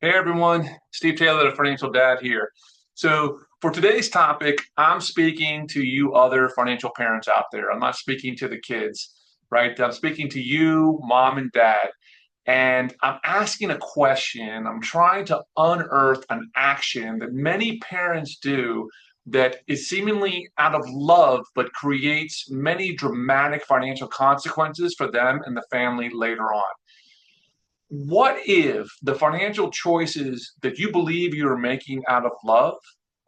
Hey everyone, Steve Taylor, the Financial Dad here. So, for today's topic, I'm speaking to you other financial parents out there. I'm not speaking to the kids, right? I'm speaking to you, mom and dad, and I'm asking a question. I'm trying to unearth an action that many parents do that is seemingly out of love, but creates many dramatic financial consequences for them and the family later on. What if the financial choices that you believe you're making out of love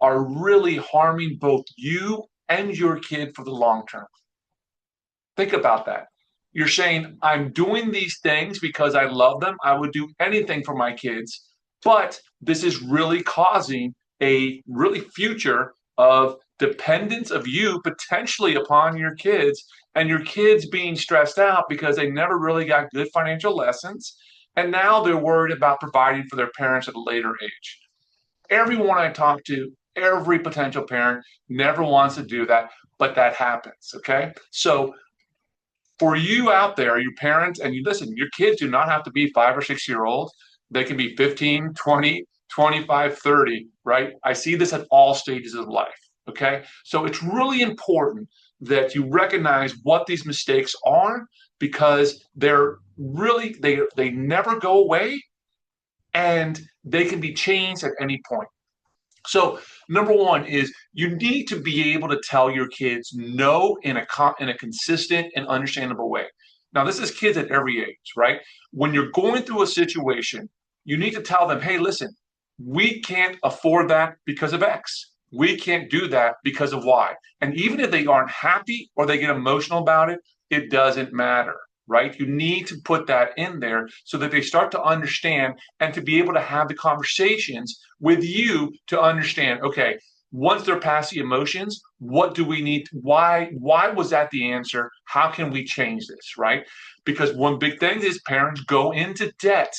are really harming both you and your kid for the long term? Think about that. You're saying, I'm doing these things because I love them. I would do anything for my kids, but this is really causing a really future of dependence of you potentially upon your kids and your kids being stressed out because they never really got good financial lessons. And now they're worried about providing for their parents at a later age. Everyone I talk to, every potential parent never wants to do that, but that happens. Okay. So for you out there, you parents, and you listen, your kids do not have to be 5 or 6 year olds. They can be 15, 20, 25, 30, right? I see this at all stages of life. Okay. So it's really important that you recognize what these mistakes are because they're really, they never go away and they can be changed at any point. So number one is you need to be able to tell your kids no in a consistent and understandable way. Now this is kids at every age, right? When you're going through a situation, you need to tell them, hey, listen, we can't afford that because of X. We can't do that because of Y. And even if they aren't happy or they get emotional about it, it doesn't matter, right? You need to put that in there so that they start to understand and to be able to have the conversations with you to understand, okay, once they're past the emotions, what do we need? Why was that the answer? How can we change this, right? Because one big thing is parents go into debt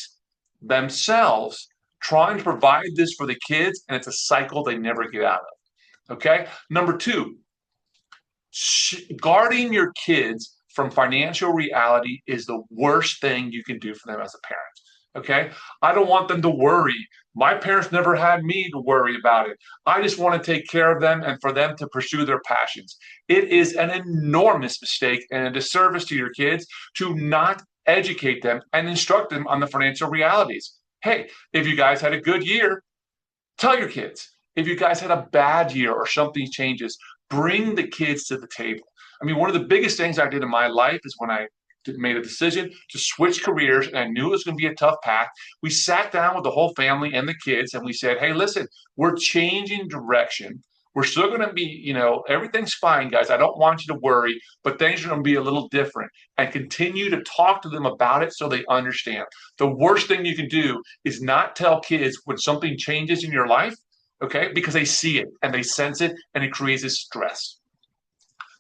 themselves trying to provide this for the kids, and it's a cycle they never get out of. Okay. Number two, guarding your kids from financial reality is the worst thing you can do for them as a parent. Okay. I don't want them to worry. My parents never had me to worry about it. I just want to take care of them and for them to pursue their passions. It is an enormous mistake and a disservice to your kids to not educate them and instruct them on the financial realities. Hey, if you guys had a good year, tell your kids. If you guys had a bad year or something changes, bring the kids to the table. I mean, one of the biggest things I did in my life is when I made a decision to switch careers and I knew it was going to be a tough path. We sat down with the whole family and the kids and we said, hey, listen, we're changing direction. We're still going to be, everything's fine, guys. I don't want you to worry, but things are going to be a little different and continue to talk to them about it so they understand. The worst thing you can do is not tell kids when something changes in your life, okay, because they see it and they sense it and it creates this stress.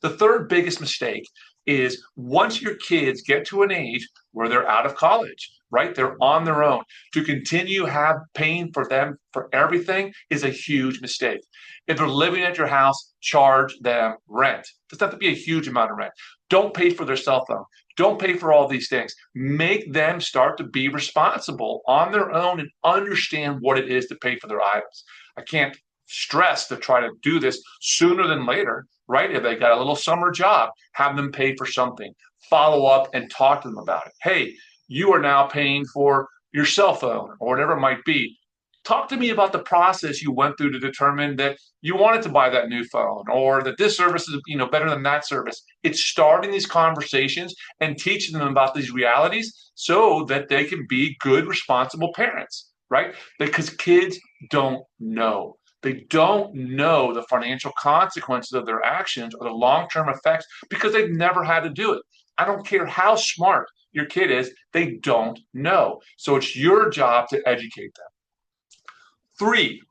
The third biggest mistake is once your kids get to an age where they're out of college, right? They're on their own. To continue have paying for them for everything is a huge mistake. If they're living at your house, charge them rent. It doesn't have to be a huge amount of rent. Don't pay for their cell phone. Don't pay for all these things. Make them start to be responsible on their own and understand what it is to pay for their items. I can't stress to try to do this sooner than later, right? If they got a little summer job, have them pay for something. Follow up and talk to them about it. Hey, you are now paying for your cell phone or whatever it might be. Talk to me about the process you went through to determine that you wanted to buy that new phone or that this service is better than that service. It's starting these conversations and teaching them about these realities so that they can be good responsible parents, right? Because kids don't know. They don't know the financial consequences of their actions or the long term effects because they've never had to do it. I don't care how smart your kid is, they don't know. So it's your job to educate them. Three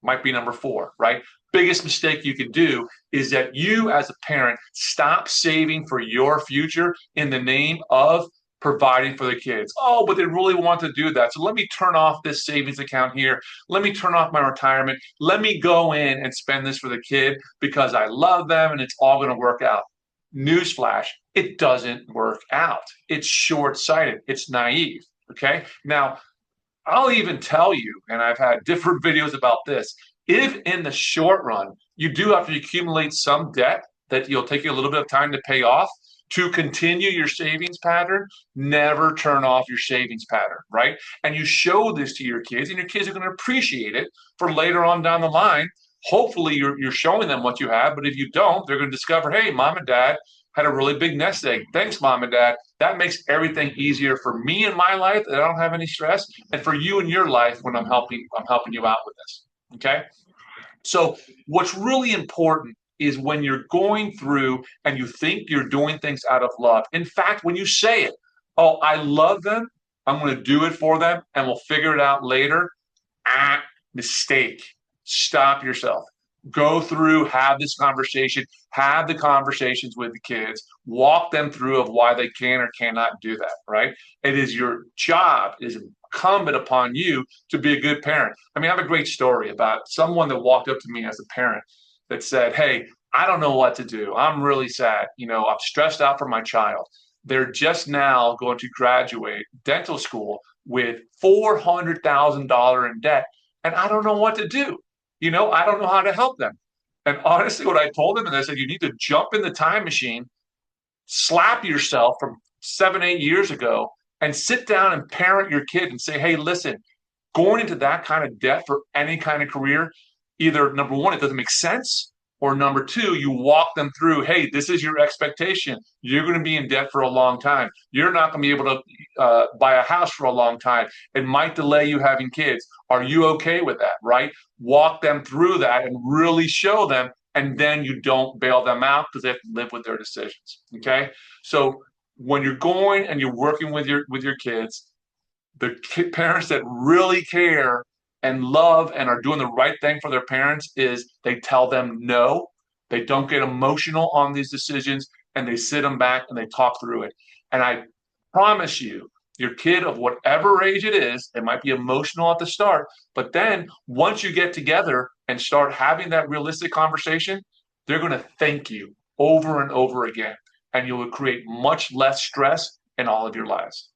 might be number four, right? Biggest mistake you can do is that you, as a parent, stop saving for your future in the name of providing for the kids. Oh, but they really want to do that. So let me turn off this savings account here. Let me turn off my retirement. Let me go in and spend this for the kid because I love them and it's all going to work out. Newsflash, it doesn't work out. It's short sighted, it's naive. Okay. Now, I'll even tell you, and I've had different videos about this, if in the short run you do have to accumulate some debt that you'll take you a little bit of time to pay off to continue your savings pattern, never turn off your savings pattern, right? And you show this to your kids, and your kids are going to appreciate it for later on down the line. Hopefully, you're showing them what you have, but if you don't, they're going to discover, hey, mom and dad had a really big nest egg. Thanks, mom and dad. That makes everything easier for me in my life that I don't have any stress, and for you in your life when I'm helping you out with this. Okay. So what's really important is when you're going through and you think you're doing things out of love. In fact, when you say it, oh, I love them, I'm going to do it for them, and we'll figure it out later. Ah, mistake. Stop yourself. Go through, have this conversation, have the conversations with the kids, walk them through of why they can or cannot do that, right? It is your job, it is incumbent upon you to be a good parent. I mean, I have a great story about someone that walked up to me as a parent that said, hey, I don't know what to do. I'm really sad. I'm stressed out for my child. They're just now going to graduate dental school with $400,000 in debt, and I don't know what to do. I don't know how to help them. And honestly, what I told them, and I said, you need to jump in the time machine, slap yourself from 7, 8 years ago, and sit down and parent your kid and say, hey, listen, going into that kind of debt for any kind of career, either number one, it doesn't make sense, or number two, you walk them through, hey, this is your expectation. You're going to be in debt for a long time. You're not going to be able to buy a house for a long time. It might delay you having kids. Are you okay with that, right? Walk them through that and really show them, and then you don't bail them out because they have to live with their decisions. Okay. So when you're going and you're working with your kids, the parents that really care and love and are doing the right thing for their parents is they tell them no. They don't get emotional on these decisions, and they sit them back and they talk through it. And I promise you, your kid of whatever age it is, it might be emotional at the start, but then once you get together and start having that realistic conversation, they're going to thank you over and over again. And you will create much less stress in all of your lives.